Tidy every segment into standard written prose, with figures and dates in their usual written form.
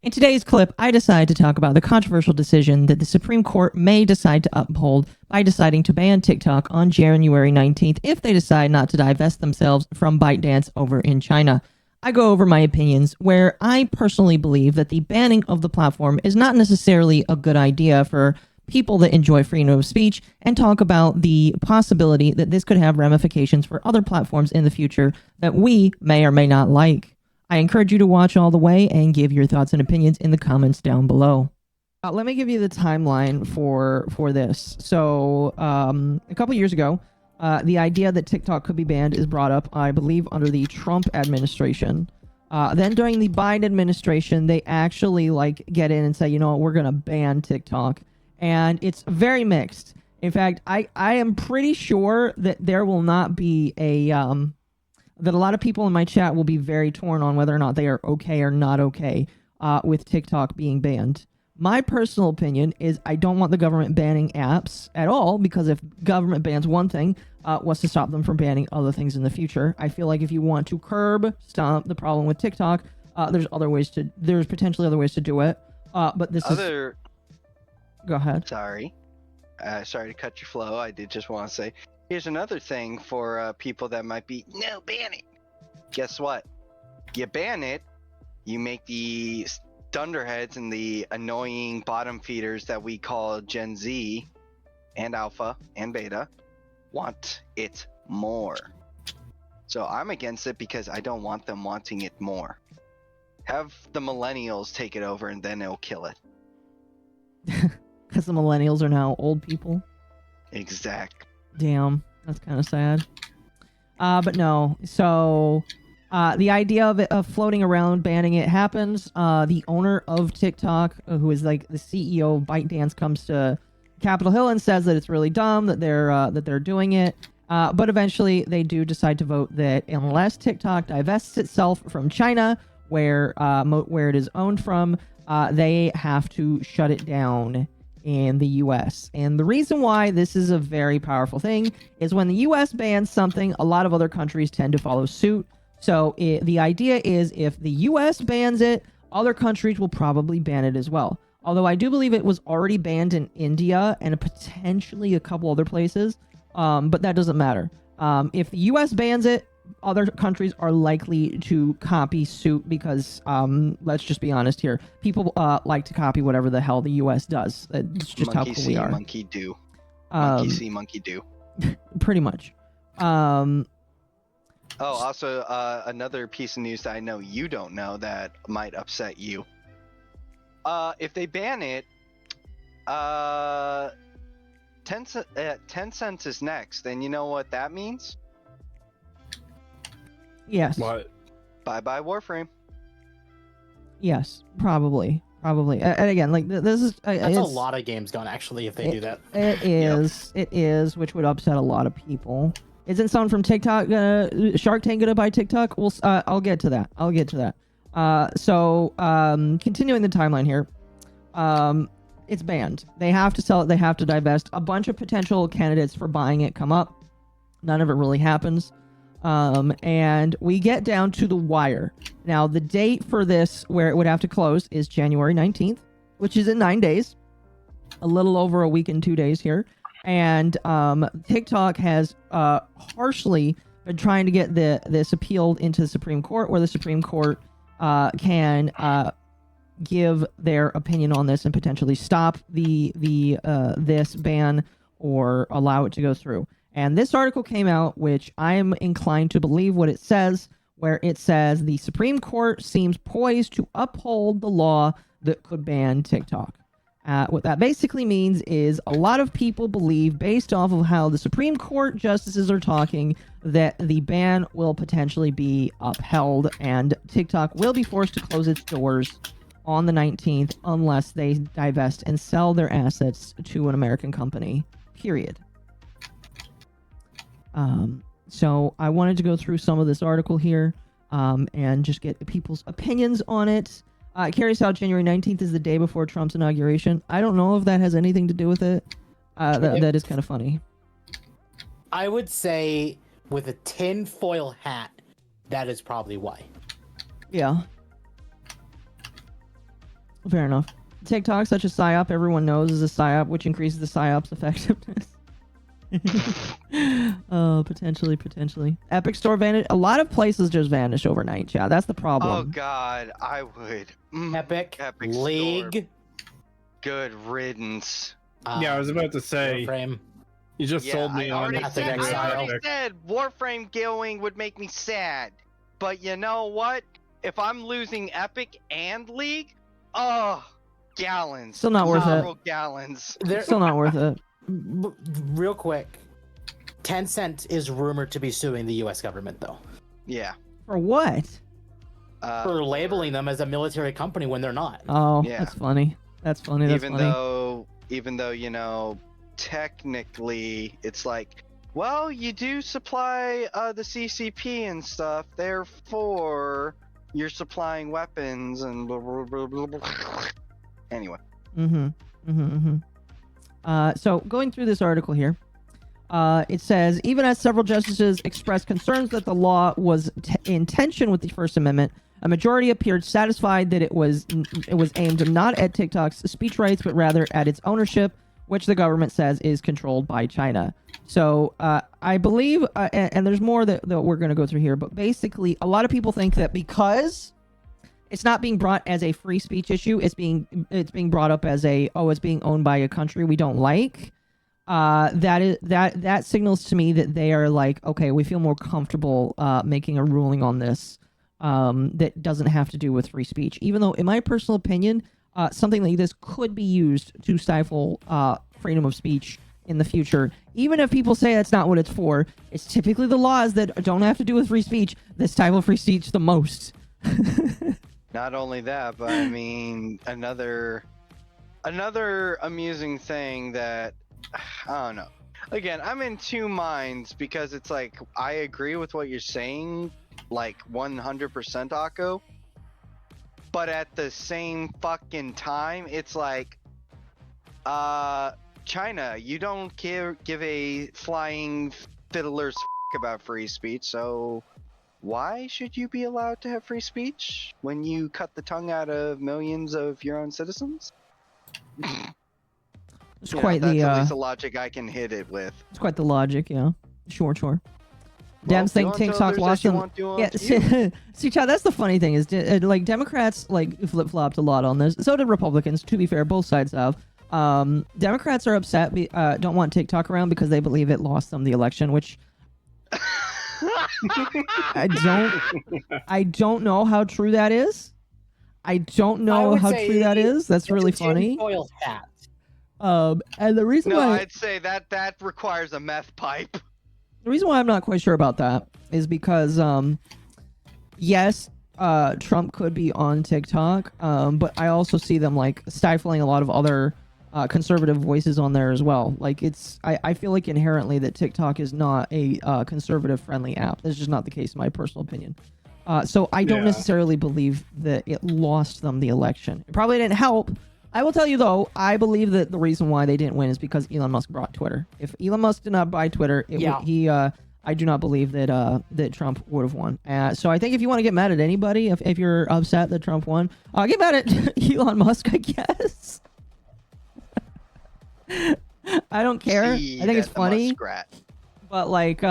In today's clip, I decide to talk about the controversial decision that the Supreme Court may decide to uphold by deciding to ban TikTok on January 19th if they decide not to divest themselves from Bytedance over in China. I go over my opinions where I personally believe that the banning of the platform is not necessarily a good idea for people that enjoy freedom of speech, and talk about the possibility that this could have ramifications for other platforms in the future that we may or may not like. I encourage you to watch all the way and give your thoughts and opinions in the comments down below. Let me give you the timeline for this. So a couple years ago, the idea that TikTok could be banned is brought up, I believe, under the Trump administration. Then during the Biden administration, they actually get in and say, you know what, we're going to ban TikTok. And it's very mixed. In fact, I am pretty sure that there will not be that a lot of people in my chat will be very torn on whether or not they are okay or not okay with TikTok being banned. My personal opinion is I don't want the government banning apps at all, because if government bans one thing, what's to stop them from banning other things in the future? I feel like if you want to stop the problem with TikTok, there's potentially other ways to do it. But this is... Go ahead. Sorry to cut your flow. I did just want to say, here's another thing for people that might be, no, ban it. Guess what? You ban it, you make the dunderheads and the annoying bottom feeders that we call Gen Z and Alpha and Beta want it more. So I'm against it because I don't want them wanting it more. Have the millennials take it over and then it'll kill it. Because the millennials are now old people. Exactly. Damn, that's kind of sad. But no, so the idea of floating around banning it happens. The owner of TikTok, who is like the CEO of Bytedance, comes to Capitol Hill and says that it's really dumb that they're doing it. But eventually they do decide to vote that unless TikTok divests itself from China, where it is owned from, they have to shut it down in the US. And the reason why this is a very powerful thing is when the US bans something, a lot of other countries tend to follow suit. So the idea is if the US bans it, other countries will probably ban it as well. Although I do believe it was already banned in India and potentially a couple other places, but that doesn't matter. If the US bans it, other countries are likely to copy suit because, let's just be honest here, people like to copy whatever the hell the US does. It's just monkey how cool see, we are. Monkey do. Monkey see, monkey do. Pretty much. Also, another piece of news that I know you don't know that might upset you. If they ban it, Tencent is next, and you know what that means? Yes. What? Bye-bye Warframe. Yes, probably. And again, this is... That's a lot of games gone, actually, if they do that. It is, which would upset a lot of people. Isn't someone from TikTok Shark Tank gonna buy TikTok? Well, I'll get to that. Continuing the timeline here. It's banned. They have to sell it. They have to divest. A bunch of potential candidates for buying it come up. None of it really happens. And we get down to the wire. Now, the date for this, where it would have to close, is January 19th, which is in 9 days. A little over a week and 2 days here. And TikTok has harshly been trying to get this appealed into the Supreme Court, where the Supreme Court can give their opinion on this and potentially stop this ban or allow it to go through. And this article came out, which I am inclined to believe what it says, where it says the Supreme Court seems poised to uphold the law that could ban TikTok. What that basically means is a lot of people believe, based off of how the Supreme Court justices are talking, that the ban will potentially be upheld and TikTok will be forced to close its doors on the 19th unless they divest and sell their assets to an American company, period. So I wanted to go through some of this article here and just get people's opinions on it. Curious how January 19th is the day before Trump's inauguration. I don't know if that has anything to do with it. That is kind of funny. I would say with a tinfoil hat, that is probably why. Yeah. Fair enough. TikTok, such a psyop, everyone knows is a psyop, which increases the psyop's effectiveness. Potentially. Epic Store vanished. A lot of places just vanished overnight. Yeah, that's the problem. Oh God, I would. Epic Store. League. Good riddance. Yeah, I was about to say. Warframe. You just Yeah, sold me I on already Path it. of said, Exile. I already said Warframe going would make me sad. But you know what? If I'm losing Epic and League, oh, gallons. Still not worth it. Several gallons. Still not worth it. Real quick, Tencent is rumored to be suing the U.S. government, though, Yeah. For what? for labeling them as a military company when they're not. Oh, Yeah. that's funny. That's funny. even though you know, technically it's like, well, you do supply the CCP and stuff, therefore you're supplying weapons and blah, blah, blah, blah, blah. Anyway. So going through this article here, it says, even as several justices expressed concerns that the law was in tension with the First Amendment, a majority appeared satisfied that it was aimed not at TikTok's speech rights, but rather at its ownership, which the government says is controlled by China. So I believe, and there's more that we're going to go through here, but basically a lot of people think that because it's not being brought as a free speech issue, it's being brought up as it's being owned by a country we don't like. That signals to me that they are like, okay, we feel more comfortable making a ruling on this that doesn't have to do with free speech. Even though, in my personal opinion, something like this could be used to stifle freedom of speech in the future. Even if people say that's not what it's for, it's typically the laws that don't have to do with free speech that stifle free speech the most. Not only that, but I mean, another amusing thing that, I don't know. Again, I'm in two minds because it's like, I agree with what you're saying, like 100%, Akko. But at the same fucking time, it's like, China, you don't give a flying fiddler's about free speech, so why should you be allowed to have free speech when you cut the tongue out of millions of your own citizens? It's quite that's the at least the logic I can hit it with. it's quite the logic, yeah. Sure. Well, Dems think do unto TikTok's others lost as you them. want, do Yeah, unto you. see, Chad, that's the funny thing is, like, Democrats like flip-flopped a lot on this. So did Republicans. To be fair, both sides have. Democrats are upset, don't want TikTok around because they believe it lost them the election, which I don't know how true that is. I don't I know would how say true that is. That's really It's a funny. tinfoil hat. And the reason No, why I'd say that requires a meth pipe. the reason why I'm not quite sure about that is because, yes, Trump could be on TikTok, but I also see them like stifling a lot of other conservative voices on there as well. Like I feel like inherently that TikTok is not a conservative friendly app. That's just not the case in my personal opinion. So I don't necessarily believe that it lost them the election. It probably didn't help. I will tell you though, I believe that the reason why they didn't win is because Elon Musk bought Twitter. If Elon Musk did not buy Twitter, I do not believe that Trump would have won. So I think if you want to get mad at anybody, if you're upset that Trump won, get mad at Elon Musk, I guess. I don't care. See I think it's that funny, muskrat. but like,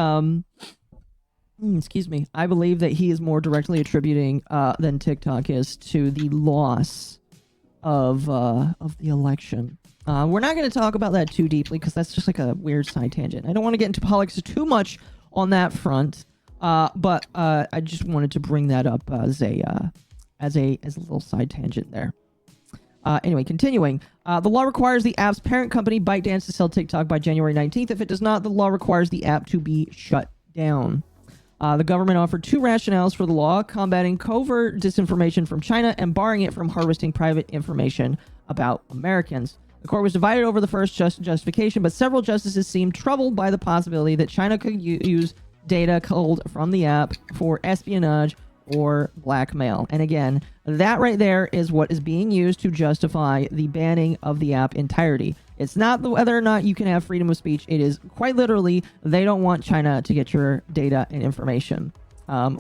excuse me. I believe that he is more directly attributing than TikTok is to the loss of the election. We're not going to talk about that too deeply because that's just like a weird side tangent. I don't want to get into politics too much on that front, but I just wanted to bring that up as a little side tangent there. Anyway, continuing. The law requires the app's parent company, Bytedance, to sell TikTok by January 19th. If it does not, the law requires the app to be shut down. The government offered two rationales for the law: combating covert disinformation from China and barring it from harvesting private information about Americans. The court was divided over the first justification, but several justices seemed troubled by the possibility that China could use data culled from the app for espionage or blackmail. And again, that right there is what is being used to justify the banning of the app entirety. It's not whether or not you can have freedom of speech. It is quite literally they don't want China to get your data and information.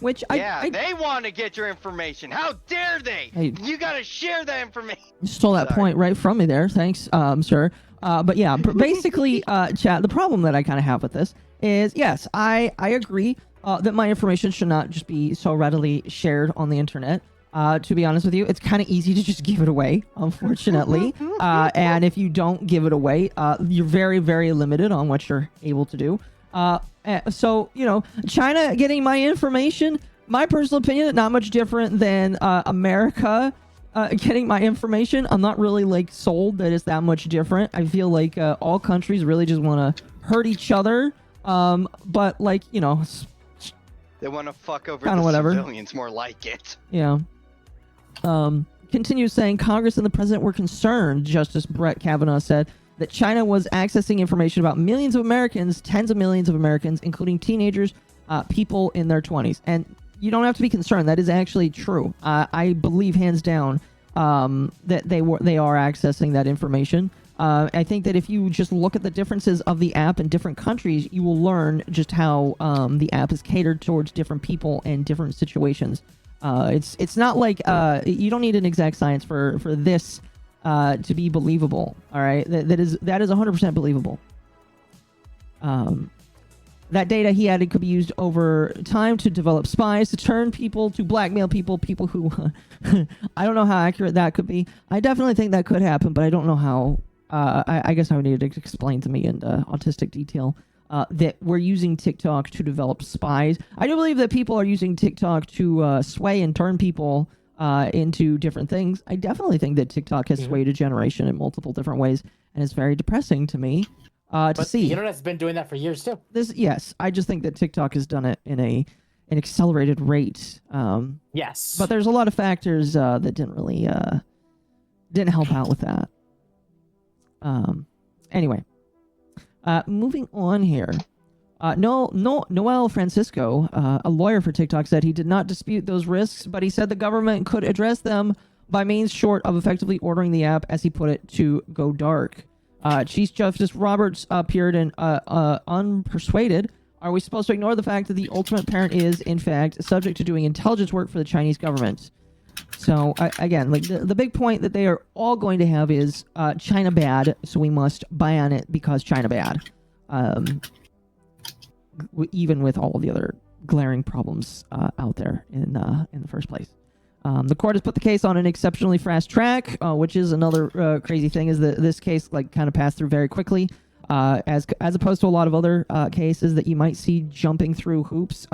Which Yeah, I they want to get your information. How dare they? Hey. You gotta share that information. you stole that Sorry. point right from me there. Thanks, sir. But yeah, basically, chat. The problem that I kind of have with this is, yes, I agree that my information should not just be so readily shared on the internet. To be honest with you, it's kind of easy to just give it away, unfortunately. And if you don't give it away, you're very, very limited on what you're able to do. So, China getting my information, my personal opinion, not much different than America getting my information. I'm not really sold that it's that much different. I feel like all countries really just want to hurt each other. But They want to fuck over Kinda the whatever. civilians, more like it. yeah. Continues saying Congress and the president were concerned, Justice Brett Kavanaugh said, that China was accessing information about millions of Americans, tens of millions of Americans, including teenagers, people in their 20s. And you don't have to be concerned. That is actually true. I believe hands down that they are accessing that information. I think that if you just look at the differences of the app in different countries, you will learn just how the app is catered towards different people and different situations. It's not like you don't need an exact science for this to be believable. All right, that is 100% believable. That data, he added, could be used over time to develop spies, to turn people, to blackmail people who I don't know how accurate that could be. I definitely think that could happen, but I don't know how. I guess I would need to explain to me in autistic detail that we're using TikTok to develop spies. I do believe that people are using TikTok to sway and turn people into different things. I definitely think that TikTok has swayed a generation in multiple different ways, and it's very depressing to me to see. The internet's been doing that for years too. Yes, I just think that TikTok has done it in an accelerated rate. Yes, But there's a lot of factors that didn't really didn't help out with that. Anyway, moving on here. Noel Francisco, a lawyer for TikTok, said he did not dispute those risks, but he said the government could address them by means short of effectively ordering the app, as he put it, to go dark. Chief Justice Roberts appeared in unpersuaded. Are we supposed to ignore the fact that the ultimate parent is, in fact, subject to doing intelligence work for the Chinese government? So, again, the big point that they are all going to have is China bad, so we must ban it because China bad. Even with all of the other glaring problems out there in the first place. The court has put the case on an exceptionally fast track, which is another crazy thing, is that this case kind of passed through very quickly, as opposed to a lot of other cases that you might see jumping through hoops.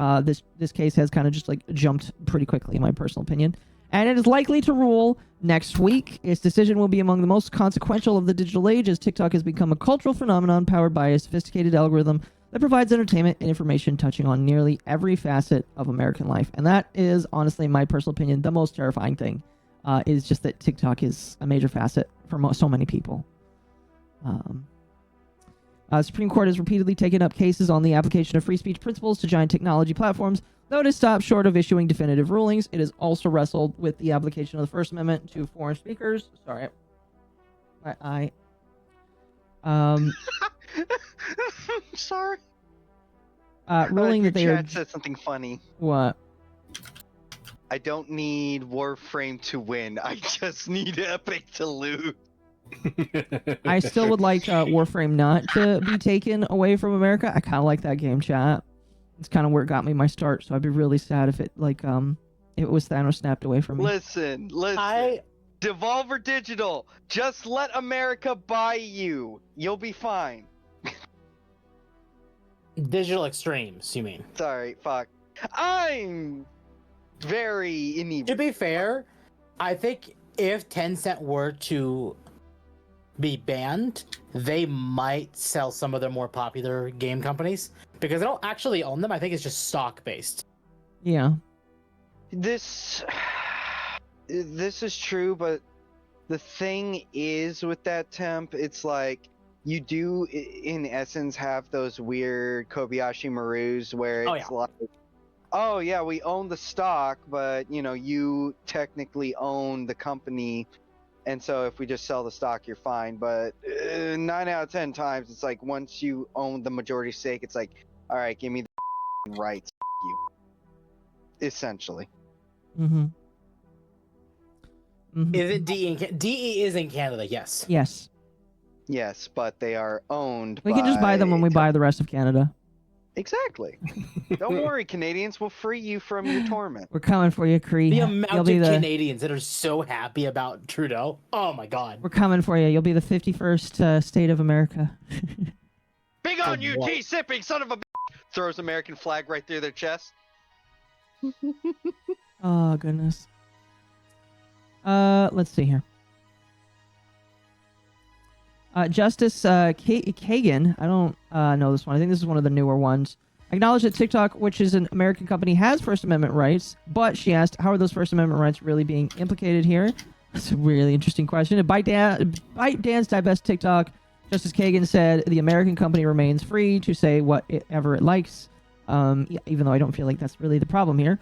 This case has kind of just jumped pretty quickly, in my personal opinion. And it is likely to rule next week. Its decision will be among the most consequential of the digital age, as TikTok has become a cultural phenomenon powered by a sophisticated algorithm that provides entertainment and information touching on nearly every facet of American life. And that is, honestly, in my personal opinion, the most terrifying thing, is just that TikTok is a major facet for so many people. Supreme Court has repeatedly taken up cases on the application of free speech principles to giant technology platforms. Though it has stopped short of issuing definitive rulings, it has also wrestled with the application of the First Amendment to foreign speakers. Sorry. Sorry. Ruling that they are... Chat said something funny. What? I don't need Warframe to win. I just need Epic to lose. I still would like Warframe not to be taken away from America. I kind of like that game, chat. It's kind of where it got me my start, so I'd be really sad if it it was Thanos snapped away from me. Listen. Devolver Digital, just let America buy you. You'll be fine. Digital Extremes, you mean? Sorry, fuck. I'm very inebriated. To be fair, I think if Tencent were to be banned, they might sell some of their more popular game companies, because they don't actually own them. I think it's just stock based. Yeah. This is true, but the thing is with that temp, it's like you do in essence have those weird Kobayashi Marus where it's like, oh yeah, we own the stock, but you technically own the company. And so if we just sell the stock, you're fine. But 9 out of 10 times, it's like once you own the majority stake, it's like, all right, give me the rights. You. essentially. Mm-hmm. Mm-hmm. Is it DE? DE is in Canada, yes. Yes. Yes, but they are owned We can just buy them when we buy the rest of Canada. Exactly. Don't worry, Canadians. We'll free you from your torment. We're coming for you, Cree. The amount You'll of be the Canadians that are so happy about Trudeau. Oh my god. We're coming for you. You'll be the 51st state of America. Big on you, what? tea sipping son of a bitch! Throws American flag right through their chest. Oh goodness. Let's see here. Justice Kagan, I don't know this one. I think this is one of the newer ones. Acknowledged that TikTok, which is an American company, has First Amendment rights, but she asked, how are those First Amendment rights really being implicated here? That's a really interesting question. If ByteDance divests TikTok, Justice Kagan said the American company remains free to say whatever it likes, even though I don't feel like that's really the problem here.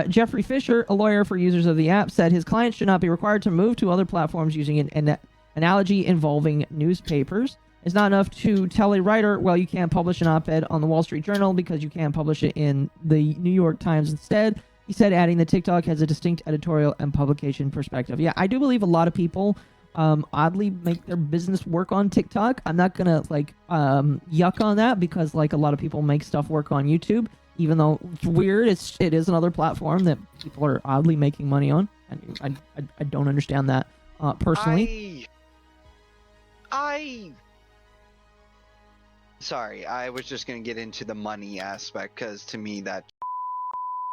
Jeffrey Fisher, a lawyer for users of the app, said his clients should not be required to move to other platforms using an analogy involving newspapers. It's not enough to tell a writer, well, you can't publish an op-ed on the Wall Street Journal because you can't publish it in the New York Times instead. He said, adding that TikTok has a distinct editorial and publication perspective. Yeah, I do believe a lot of people oddly make their business work on TikTok. I'm not gonna yuck on that because a lot of people make stuff work on YouTube, even though it's weird. It is another platform that people are oddly making money on. I don't understand that personally. Sorry, I was just gonna get into the money aspect because to me that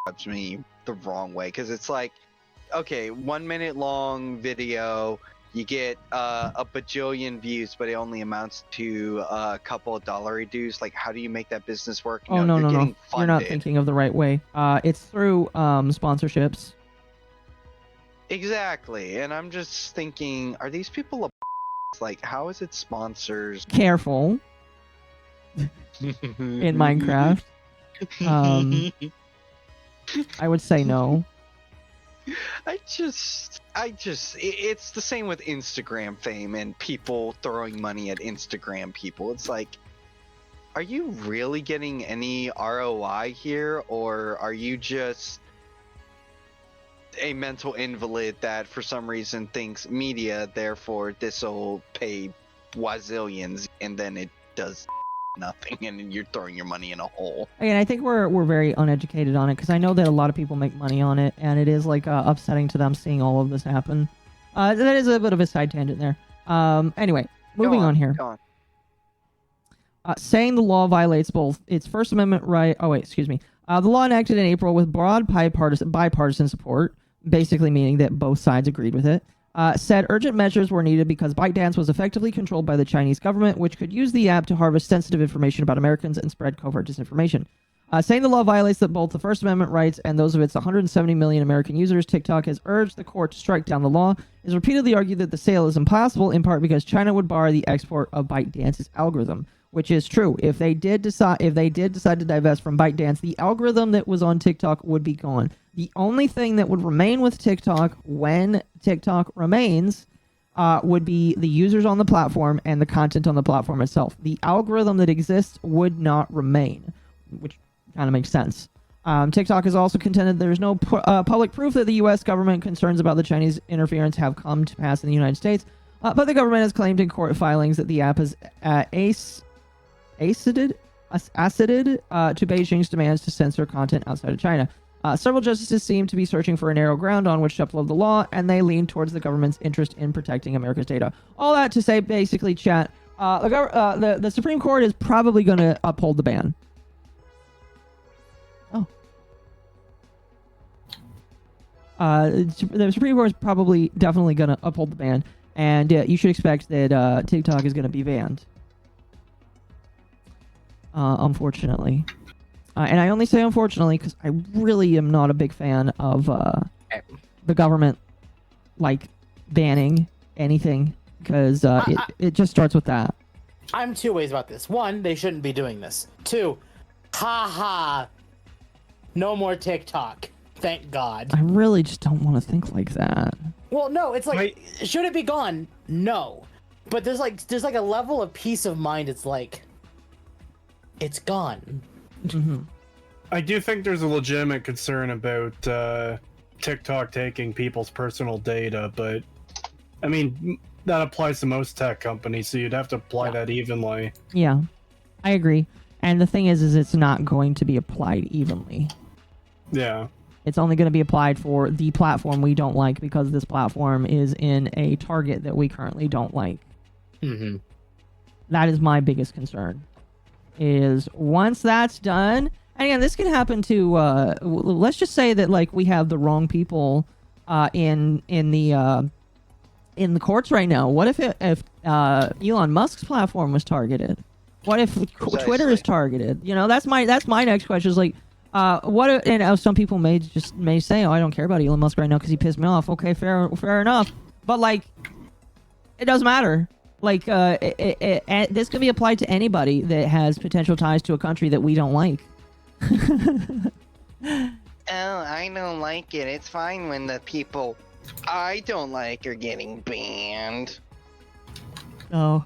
rubs me the wrong way. Because it's like, okay, 1 minute long video, you get a bajillion views, but it only amounts to a couple of dollar dues. Like, how do you make that business work? Oh, no. Getting You're not funded. thinking of the right way. It's through sponsorships. Exactly, and I'm just thinking, are these people like, how is it sponsors? Careful. In Minecraft. I would say no. It's the same with Instagram fame and people throwing money at Instagram people. It's like, are you really getting any ROI here, or are you just a mental invalid that for some reason thinks media, therefore this'll pay wazillions, and then it does nothing, and you're throwing your money in a hole. Again, I think we're very uneducated on it because I know that a lot of people make money on it, and it is upsetting to them seeing all of this happen. That is a bit of a side tangent there. Anyway, moving on here. Go on. Saying the law violates both its First Amendment right. Oh wait, excuse me. The law enacted in April with broad bipartisan support, basically meaning that both sides agreed with it. Said urgent measures were needed because ByteDance was effectively controlled by the Chinese government, which could use the app to harvest sensitive information about Americans and spread covert disinformation. Saying the law violates both the First Amendment rights and those of its 170 million American users, TikTok has urged the court to strike down the law. It has repeatedly argued that the sale is impossible, in part because China would bar the export of ByteDance's algorithm, which is true. If they did decide to divest from ByteDance, the algorithm that was on TikTok would be gone. The only thing that would remain with TikTok when TikTok remains would be the users on the platform and the content on the platform itself. The algorithm that exists would not remain, which kind of makes sense. TikTok has also contended there is no public proof that the U.S. government concerns about the Chinese interference have come to pass in the United States, but the government has claimed in court filings that the app has acceded to Beijing's demands to censor content outside of China. Several justices seem to be searching for a narrow ground on which to uphold the law, and they lean towards the government's interest in protecting America's data. All that to say, basically, chat, the Supreme Court is probably going to uphold the ban. Oh. The Supreme Court is probably definitely going to uphold the ban, and you should expect that TikTok is going to be banned. Unfortunately. And I only say unfortunately because I really am not a big fan of the government banning anything because it just starts with that. I'm two ways about this. One, they shouldn't be doing this. Two, haha, no more TikTok. Thank God. I really just don't want to think like that. Well, no, it's like, should it be gone? No. But there's a level of peace of mind. It's like, it's gone. Mm-hmm. I do think there's a legitimate concern about TikTok taking people's personal data, but I mean that applies to most tech companies, so you'd have to apply that evenly. Yeah, I agree. And the thing is it's not going to be applied evenly. Yeah. It's only going to be applied for the platform we don't like because this platform is in a target that we currently don't like. Mm-hmm. That is my biggest concern. Is once that's done, and again, this can happen to. Let's just say that like we have the wrong people in the courts right now. What if Elon Musk's platform was targeted? What if Twitter is targeted? You know, that's my next question. Is like, what if, and some people may say, oh, I don't care about Elon Musk right now because he pissed me off. Okay, fair enough. But like, it doesn't matter. Like, this can be applied to anybody that has potential ties to a country that we don't like. Oh, I don't like it. It's fine when the people I don't like are getting banned. Oh.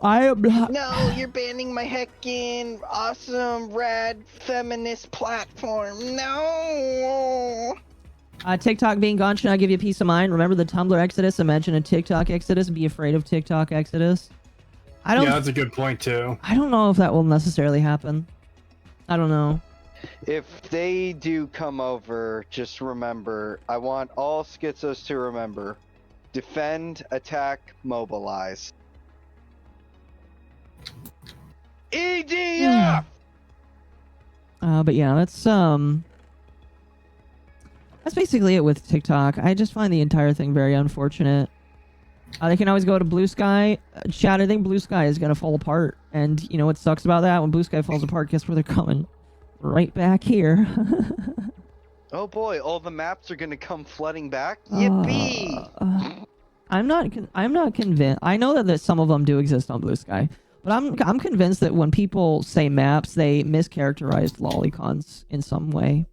I am not. No, you're banning my heckin' awesome, rad, feminist platform. No! TikTok being gone should not give you peace of mind. Remember the Tumblr exodus? Imagine a TikTok exodus. Be afraid of TikTok exodus. Yeah, that's a good point too. I don't know if that will necessarily happen. I don't know. If they do come over, just remember, I want all schizos to remember, defend, attack, mobilize. EDF! But yeah, that's basically it with TikTok. I just find the entire thing very unfortunate. They can always go to Blue Sky. Chat, I think Blue Sky is going to fall apart. And you know what sucks about that? When Blue Sky falls apart, guess where they're coming? Right back here. Oh boy, all the maps are gonna come flooding back? Yippee! I'm not convinced. I know that some of them do exist on Blue Sky. But I'm convinced that when people say maps, they mischaracterized lolicons in some way.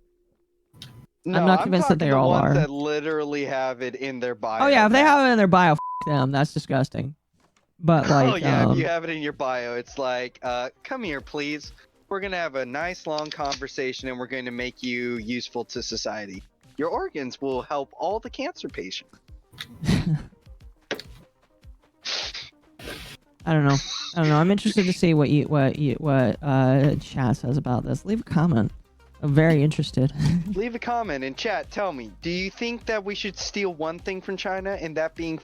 No, I'm not convinced that they all ones are. that literally have it in their bio. Oh yeah, if they have it in their bio, them. That's disgusting. But like, oh yeah, if you have it in your bio, it's like, come here, please. We're gonna have a nice long conversation, and we're going to make you useful to society. Your organs will help all the cancer patients. I don't know. I'm interested to see what chat says about this. Leave a comment. I'm very interested. Leave a comment in chat. Tell me, do you think that we should steal one thing from China, and that being